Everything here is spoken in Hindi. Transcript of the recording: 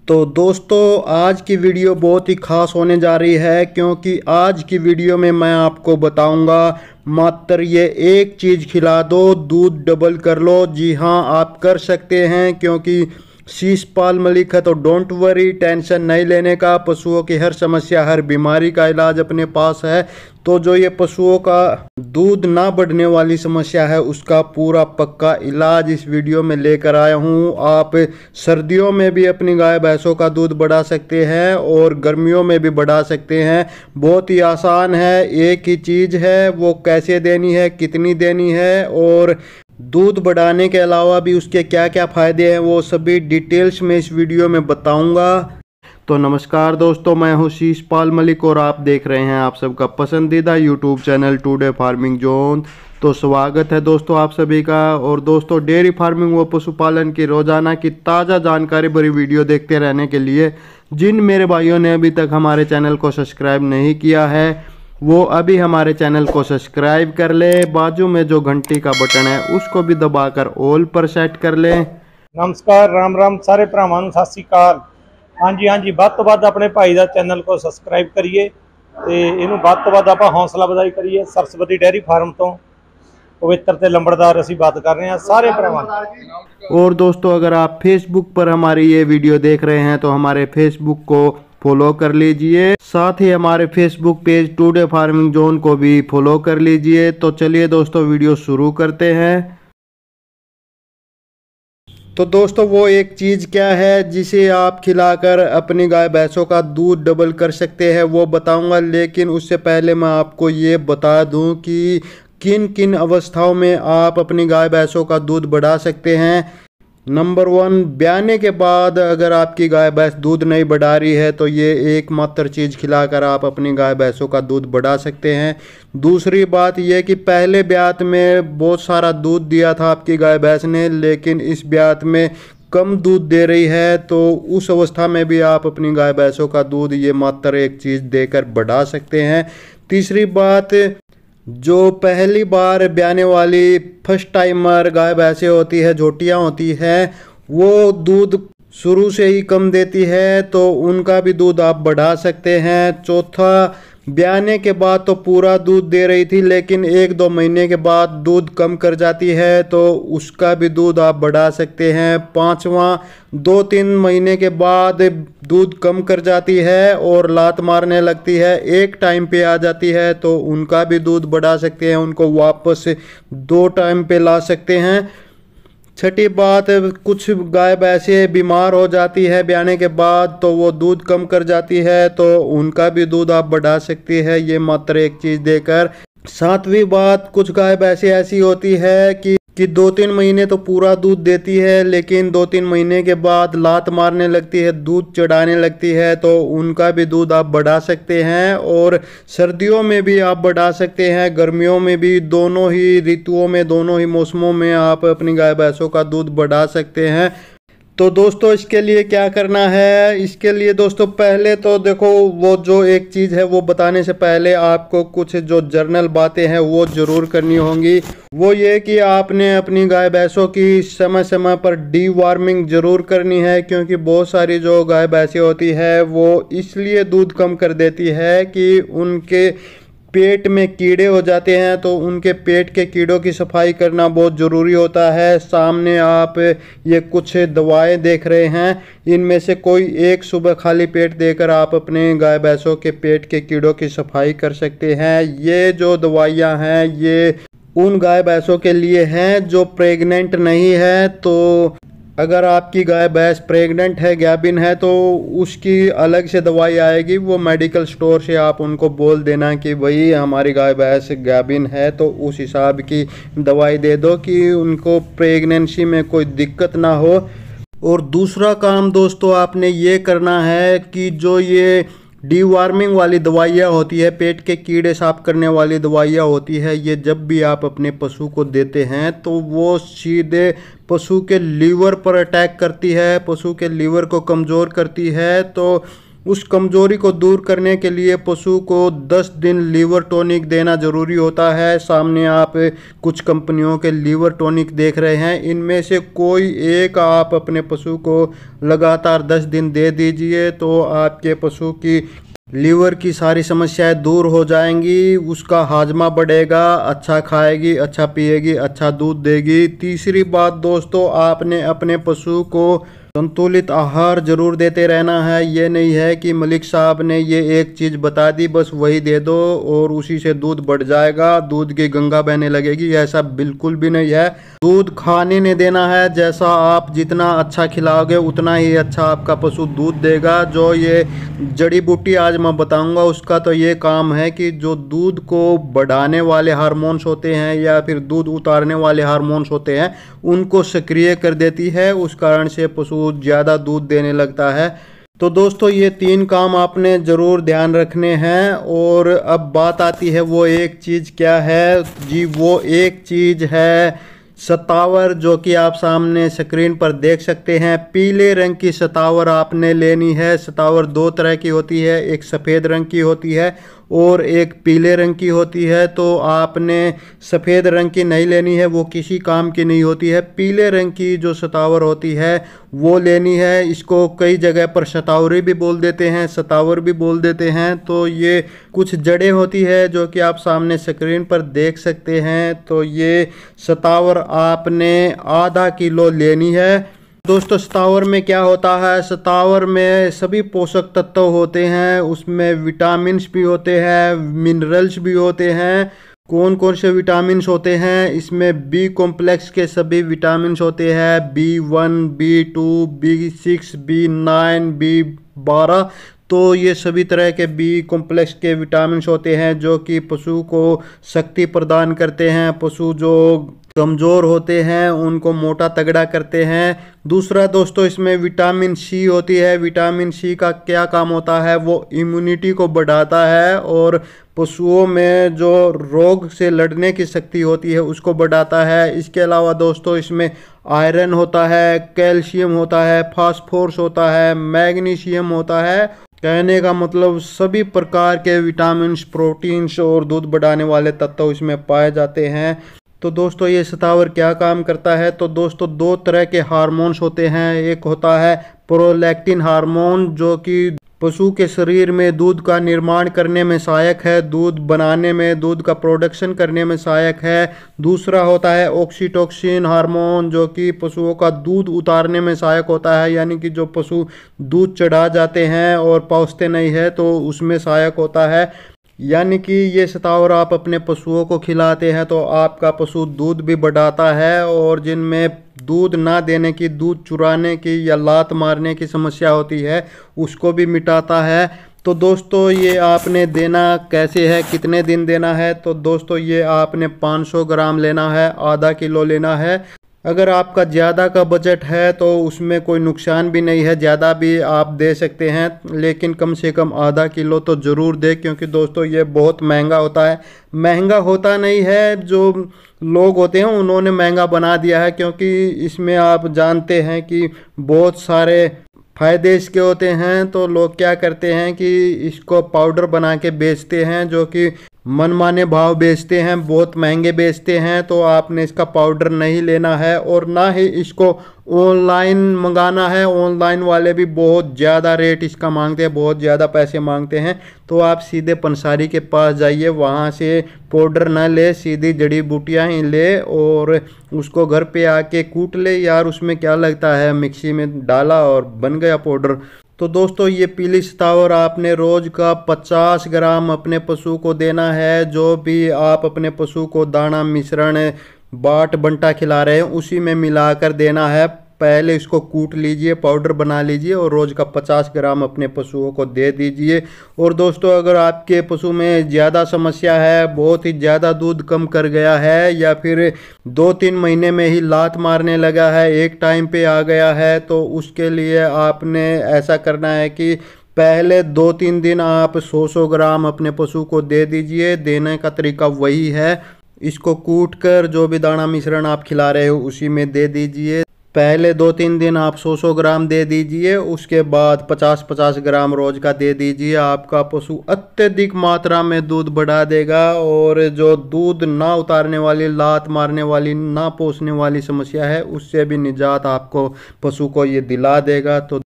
तो दोस्तों आज की वीडियो बहुत ही खास होने जा रही है, क्योंकि आज की वीडियो में मैं आपको बताऊंगा मात्र ये एक चीज़ खिला दो, दूध डबल कर लो। जी हाँ, आप कर सकते हैं, क्योंकि शीशपाल मलिक है तो डोंट वरी, टेंशन नहीं लेने का। पशुओं की हर समस्या, हर बीमारी का इलाज अपने पास है। तो जो ये पशुओं का दूध ना बढ़ने वाली समस्या है, उसका पूरा पक्का इलाज इस वीडियो में लेकर आया हूँ। आप सर्दियों में भी अपनी गाय भैंसों का दूध बढ़ा सकते हैं और गर्मियों में भी बढ़ा सकते हैं। बहुत ही आसान है, एक ही चीज़ है, वो कैसे देनी है, कितनी देनी है और दूध बढ़ाने के अलावा भी उसके क्या क्या फ़ायदे हैं, वो सभी डिटेल्स में इस वीडियो में बताऊंगा। तो नमस्कार दोस्तों, मैं हूं शीशपाल मलिक और आप देख रहे हैं आप सबका पसंदीदा YouTube channel today farming zone. तो स्वागत है दोस्तों आप सभी का। और दोस्तों, डेयरी फार्मिंग व पशुपालन की रोज़ाना की ताज़ा जानकारी भरी वीडियो देखते रहने के लिए जिन मेरे भाइयों ने अभी तक हमारे चैनल को सब्सक्राइब नहीं किया है, वो अभी हमारे चैनल को सब्सक्राइब कर ले। बाजू में जो घंटी का बटन है उसको भी दबाकर ऑल पर सेट कर ले। नमस्कार, राम राम सारे भरावां नूं, सत श्री अकाल। हाँ जी ਵੱਧ ਤੋਂ ਵੱਧ अपने भाई का चैनल को सबसक्राइब करिए ਤੇ ਇਹਨੂੰ ਵੱਧ ਤੋਂ ਵੱਧ ਆਪਾਂ हौसला ਵਧਾਈ करिए। सरस्वती डेयरी फार्म तो पवित्र ते लंबड़दार असीं बात कर रहे हैं सारे भरावां। और दोस्तों, अगर आप फेसबुक पर हमारी ये वीडियो देख रहे हैं तो हमारे फेसबुक को फॉलो कर लीजिए, साथ ही हमारे Facebook page today farming zone को भी फॉलो कर लीजिए। तो चलिए दोस्तों, वीडियो शुरू करते हैं। तो दोस्तों, वो एक चीज़ क्या है जिसे आप खिलाकर अपनी गाय भैंसों का दूध डबल कर सकते हैं, वो बताऊंगा। लेकिन उससे पहले मैं आपको ये बता दूं कि किन किन अवस्थाओं में आप अपनी गाय भैंसों का दूध बढ़ा सकते हैं। नंबर 1, ब्याने के बाद अगर आपकी गाय भैंस दूध नहीं बढ़ा रही है तो ये एकमात्र चीज़ खिलाकर आप अपनी गाय भैंसों का दूध बढ़ा सकते हैं। दूसरी बात यह कि पहले ब्यात में बहुत सारा दूध दिया था आपकी गाय भैंस ने, लेकिन इस ब्यात में कम दूध दे रही है, तो उस अवस्था में भी आप अपनी गाय भैंसों का दूध ये मात्र एक चीज़ देकर बढ़ा सकते हैं। तीसरी बात, जो पहली बार ब्याने वाली फर्स्ट टाइमर गाय भैंसें होती है, झोटियाँ होती हैं, वो दूध शुरू से ही कम देती है, तो उनका भी दूध आप बढ़ा सकते हैं। चौथा, ब्याने के बाद तो पूरा दूध दे रही थी, लेकिन 1-2 महीने के बाद दूध कम कर जाती है, तो उसका भी दूध आप बढ़ा सकते हैं। पांचवा, 2-3 महीने के बाद दूध कम कर जाती है और लात मारने लगती है, एक टाइम पे आ जाती है, तो उनका भी दूध बढ़ा सकते हैं, उनको वापस 2 टाइम पे ला सकते हैं। छठी बात, कुछ गाय भैंसें बीमार हो जाती है ब्याने के बाद, तो वो दूध कम कर जाती है, तो उनका भी दूध आप बढ़ा सकती है ये मात्र एक चीज़ देकर। सातवीं बात, कुछ गाय भैंसें ऐसी होती है कि 2-3 महीने तो पूरा दूध देती है, लेकिन 2-3 महीने के बाद लात मारने लगती है, दूध चढ़ाने लगती है, तो उनका भी दूध आप बढ़ा सकते हैं। और सर्दियों में भी आप बढ़ा सकते हैं, गर्मियों में भी, दोनों ही ऋतुओं में, दोनों ही मौसमों में आप अपनी गाय भैंसों का दूध बढ़ा सकते हैं। तो दोस्तों, इसके लिए क्या करना है? इसके लिए दोस्तों, पहले तो देखो, वो जो एक चीज़ है वो बताने से पहले आपको कुछ जो जर्नल बातें हैं वो ज़रूर करनी होंगी। वो ये कि आपने अपनी गाय भैंसों की समय समय पर डीवार्मिंग ज़रूर करनी है, क्योंकि बहुत सारी जो गाय भैंसें होती है वो इसलिए दूध कम कर देती है कि उनके पेट में कीड़े हो जाते हैं, तो उनके पेट के कीड़ों की सफाई करना बहुत ज़रूरी होता है। सामने आप ये कुछ दवाएं देख रहे हैं, इनमें से कोई एक सुबह खाली पेट देकर आप अपने गाय भैंसों के पेट के कीड़ों की सफाई कर सकते हैं। ये जो दवाइयां हैं ये उन गाय भैंसों के लिए हैं जो प्रेग्नेंट नहीं है। तो अगर आपकी गाय भैंस प्रेग्नेंट है, गाभिन है, तो उसकी अलग से दवाई आएगी। वो मेडिकल स्टोर से आप उनको बोल देना कि भाई हमारी गाय भैंस गाभिन है, तो उस हिसाब की दवाई दे दो कि उनको प्रेगनेंसी में कोई दिक्कत ना हो। और दूसरा काम दोस्तों आपने ये करना है कि जो ये डीवार्मिंग वाली दवाइयाँ होती है, पेट के कीड़े साफ करने वाली दवाइयाँ होती है, ये जब भी आप अपने पशु को देते हैं तो वो सीधे पशु के लीवर पर अटैक करती है, पशु के लीवर को कमज़ोर करती है। तो उस कमजोरी को दूर करने के लिए पशु को 10 दिन लीवर टॉनिक देना ज़रूरी होता है। सामने आप कुछ कंपनियों के लीवर टॉनिक देख रहे हैं, इनमें से कोई एक आप अपने पशु को लगातार 10 दिन दे दीजिए तो आपके पशु की लीवर की सारी समस्याएं दूर हो जाएंगी, उसका हाजमा बढ़ेगा, अच्छा खाएगी, अच्छा पिएगी, अच्छा दूध देगी। तीसरी बात दोस्तों, आपने अपने पशु को संतुलित आहार जरूर देते रहना है। ये नहीं है कि मलिक साहब ने ये एक चीज़ बता दी बस वही दे दो और उसी से दूध बढ़ जाएगा, दूध की गंगा बहने लगेगी, ऐसा बिल्कुल भी नहीं है। दूध खाने ने देना है, जैसा आप जितना अच्छा खिलाओगे उतना ही अच्छा आपका पशु दूध देगा। जो ये जड़ी बूटी आज मैं बताऊंगा उसका तो ये काम है कि जो दूध को बढ़ाने वाले हार्मोन्स होते हैं या फिर दूध उतारने वाले हार्मोन्स होते हैं उनको सक्रिय कर देती है, उस कारण से पशु ज़्यादा दूध देने लगता है। तो दोस्तों ये 3 काम आपने ज़रूर ध्यान रखने हैं। और अब बात आती है वो एक चीज़ क्या है जी, वो एक चीज़ है सतावर, जो कि आप सामने स्क्रीन पर देख सकते हैं। पीले रंग की सतावर आपने लेनी है। सतावर 2 तरह की होती है, एक सफ़ेद रंग की होती है और एक पीले रंग की होती है। तो आपने सफ़ेद रंग की नहीं लेनी है, वो किसी काम की नहीं होती है। पीले रंग की जो सतावर होती है वो लेनी है। इसको कई जगह पर सतावरी भी बोल देते हैं, सतावर भी बोल देते हैं। तो ये कुछ जड़ें होती है जो कि आप सामने स्क्रीन पर देख सकते हैं। तो ये सतावर आपने आधा किलो लेनी है। दोस्तों सतावर में क्या होता है, सतावर में सभी पोषक तत्व होते हैं, उसमें विटामिन्स भी होते हैं, मिनरल्स भी होते हैं। कौन कौन से विटामिन्स होते हैं, इसमें बी कॉम्प्लेक्स के सभी विटामिन्स होते हैं, B1, B2, B6, B9, B12। तो ये सभी तरह के बी कॉम्प्लेक्स के विटामिन्स होते हैं जो कि पशु को शक्ति प्रदान करते हैं, पशु जो कमज़ोर होते हैं उनको मोटा तगड़ा करते हैं। दूसरा दोस्तों इसमें विटामिन सी होती है। विटामिन सी का क्या काम होता है, वो इम्यूनिटी को बढ़ाता है और पशुओं में जो रोग से लड़ने की शक्ति होती है उसको बढ़ाता है। इसके अलावा दोस्तों इसमें आयरन होता है, कैल्शियम होता है, फास्फोरस होता है, मैग्नीशियम होता है। कहने का मतलब सभी प्रकार के विटामिन्स, प्रोटीन्स और दूध बढ़ाने वाले तत्व इसमें पाए जाते हैं। तो दोस्तों ये सतावर क्या काम करता है, तो दोस्तों 2 तरह के हार्मोन्स होते हैं। एक होता है प्रोलैक्टिन हार्मोन जो कि पशु के शरीर में दूध का निर्माण करने में सहायक है, दूध बनाने में, दूध का प्रोडक्शन करने में सहायक है। दूसरा होता है ऑक्सीटोसिन हार्मोन जो कि पशुओं का दूध उतारने में सहायक होता है, यानी कि जो पशु दूध चढ़ा जाते हैं और पहुँचते नहीं है तो उसमें सहायक होता है। यानी कि ये सतावर आप अपने पशुओं को खिलाते हैं तो आपका पशु दूध भी बढ़ाता है और जिनमें दूध ना देने की, दूध चुराने की या लात मारने की समस्या होती है उसको भी मिटाता है। तो दोस्तों ये आपने देना कैसे है, कितने दिन देना है, तो दोस्तों ये आपने 500 ग्राम लेना है, आधा किलो लेना है। अगर आपका ज़्यादा का बजट है तो उसमें कोई नुकसान भी नहीं है, ज़्यादा भी आप दे सकते हैं, लेकिन कम से कम आधा किलो तो ज़रूर दे, क्योंकि दोस्तों ये बहुत महंगा होता है। महंगा होता नहीं है, जो लोग होते हैं उन्होंने महंगा बना दिया है, क्योंकि इसमें आप जानते हैं कि बहुत सारे फ़ायदे इसके होते हैं। तो लोग क्या करते हैं कि इसको पाउडर बना के बेचते हैं, जो कि मनमाने भाव बेचते हैं, बहुत महंगे बेचते हैं। तो आपने इसका पाउडर नहीं लेना है और ना ही इसको ऑनलाइन मंगाना है। ऑनलाइन वाले भी बहुत ज़्यादा रेट इसका मांगते हैं, बहुत ज़्यादा पैसे मांगते हैं। तो आप सीधे पंसारी के पास जाइए, वहाँ से पाउडर ना ले, सीधी जड़ी बूटियाँ ही ले और उसको घर पे आके कूट ले। यार उसमें क्या लगता है, मिक्सी में डाला और बन गया पाउडर। तो दोस्तों ये पीली सतावर आपने रोज़ का 50 ग्राम अपने पशु को देना है। जो भी आप अपने पशु को दाना मिश्रण बाट बंटा खिला रहे हैं उसी में मिलाकर देना है। पहले इसको कूट लीजिए, पाउडर बना लीजिए और रोज़ का 50 ग्राम अपने पशुओं को दे दीजिए। और दोस्तों अगर आपके पशु में ज़्यादा समस्या है, बहुत ही ज़्यादा दूध कम कर गया है या फिर 2-3 महीने में ही लात मारने लगा है, एक टाइम पे आ गया है, तो उसके लिए आपने ऐसा करना है कि पहले 2-3 दिन आप 100 ग्राम अपने पशु को दे दीजिए। देने का तरीका वही है, इसको कूट कर जो भी दाना मिश्रण आप खिला रहे हो उसी में दे दीजिए। पहले 2-3 दिन आप 100-100 ग्राम दे दीजिए, उसके बाद 50-50 ग्राम रोज का दे दीजिए। आपका पशु अत्यधिक मात्रा में दूध बढ़ा देगा और जो दूध ना उतारने वाली, लात मारने वाली, ना पोसने वाली समस्या है उससे भी निजात आपको पशु को ये दिला देगा। तो